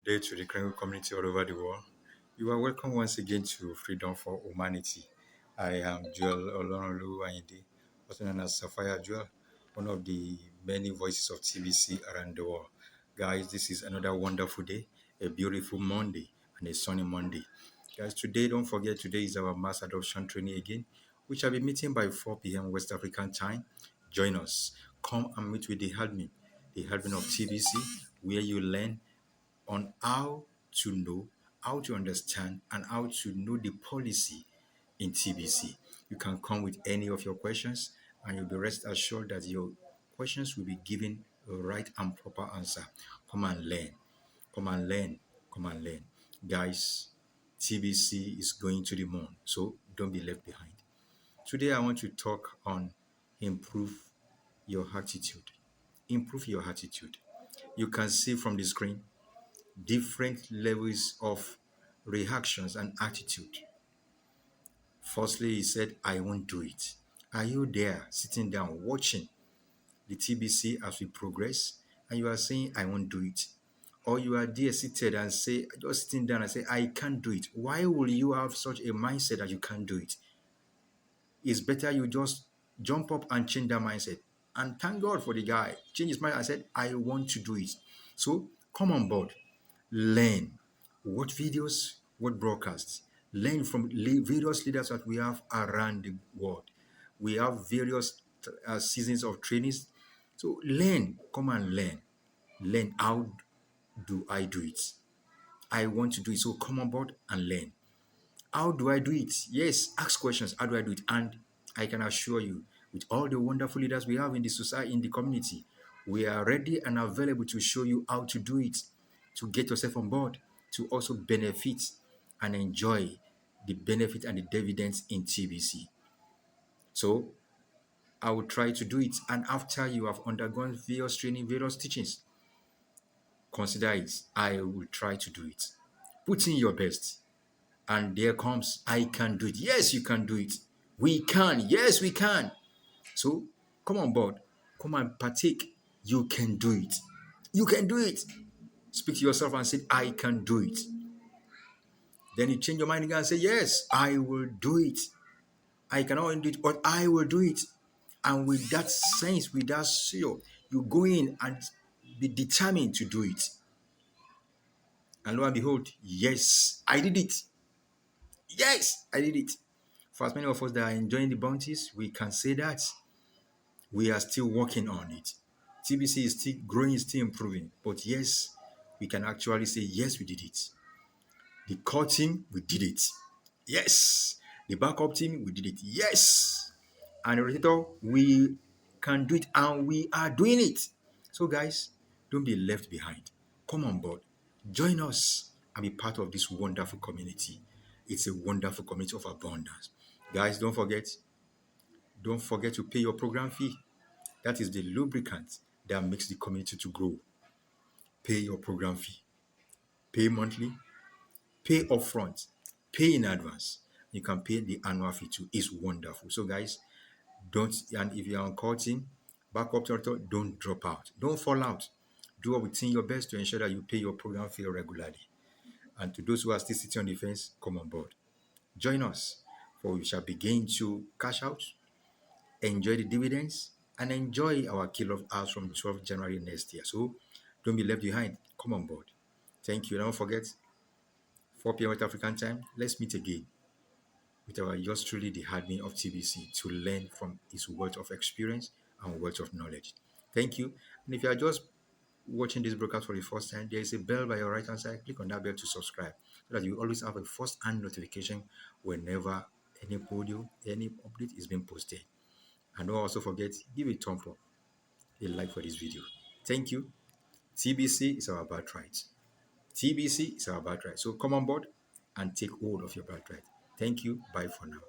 day to the Krengo community all over the world. You are welcome once again to Freedom for Humanity. I am Joel Olonolu Ayinde, also known as Sapphire Joel, one of the many voices of TBC around the world. Guys, this is another wonderful day, a beautiful Monday, and a sunny Monday. Guys, today, don't forget, today is our mass adoption training again. We shall be meeting by 4 p.m. West African time. Join us. Come and meet with the admin of TBC, where you learn on how to know, how to understand, and how to know the policy in TBC. You can come with any of your questions, and you'll be rest assured that your questions will be given a right and proper answer. Come and learn. Come and learn. Come and learn. Guys, TBC is going to the moon, so don't be left behind. Today, I want to talk on improve your attitude. Improve your attitude. You can see from the screen different levels of reactions and attitude. Firstly, he said, I won't do it. Are you there sitting down watching the TBC as we progress and you are saying, I won't do it? Or you are there seated and say, just sitting down and say, I can't do it. Why will you have such a mindset that you can't do it? It's better you just jump up and change that mindset. And thank God for the guy. Change his mind and said, I want to do it. So come on board. Learn. Watch videos, what broadcasts. Learn from various leaders that we have around the world. We have various seasons of trainings. So learn. Come and learn. Learn. How do I do it? I want to do it. So come on board and learn. How do I do it? Yes, ask questions. How do I do it? And I can assure you, with all the wonderful leaders we have in the society, in the community, we are ready and available to show you how to do it, to get yourself on board, to also benefit and enjoy the benefit and the dividends in TBC. So I will try to do it. And after you have undergone various training, various teachings, consider it. I will try to do it. Put in your best. And there comes, I can do it. Yes, you can do it. We can. Yes, we can. So come on board. Come and partake. You can do it. You can do it. Speak to yourself and say, I can do it. Then you change your mind again and say, yes, I will do it. I cannot do it, but I will do it. And with that sense, with that seal, you go in and be determined to do it. And lo and behold, yes, I did it. Yes, I did it. For as many of us that are enjoying the bounties, we can say that we are still working on it. TBC is still growing, still improving. But yes, we can actually say, yes, we did it. The core team, we did it. Yes. The backup team, we did it. Yes. And the rotator, we can do it and we are doing it. So guys, don't be left behind. Come on board. Join us and be part of this wonderful community. It's a wonderful community of abundance. Guys, don't forget to pay your program fee. That is the lubricant that makes the community to grow. Pay your program fee. Pay monthly, pay upfront, pay in advance. You can pay the annual fee too. It's wonderful. So guys, and if you're on call team, backup tutor, don't drop out. Don't fall out. Do everything your best to ensure that you pay your program fee regularly. And to those who are still sitting on the fence, come on board. Join us, for we shall begin to cash out, enjoy the dividends, and enjoy our kill-off hours from 12th January next year. So don't be left behind. Come on board. Thank you. Don't forget, 4 p.m. West African time, let's meet again with our yours truly, the admin of TBC, to learn from his wealth of experience and wealth of knowledge. Thank you. And if you are just watching this broadcast for the first time, there is a bell by your right hand side. Click on that bell to subscribe so that you always have a first hand notification whenever any video, any update is being posted. And don't also forget, give a thumb up, a like for this video. Thank you. TBC is our birthright. TBC is our birthright. So come on board and take hold of your birthright. Thank you. Bye for now.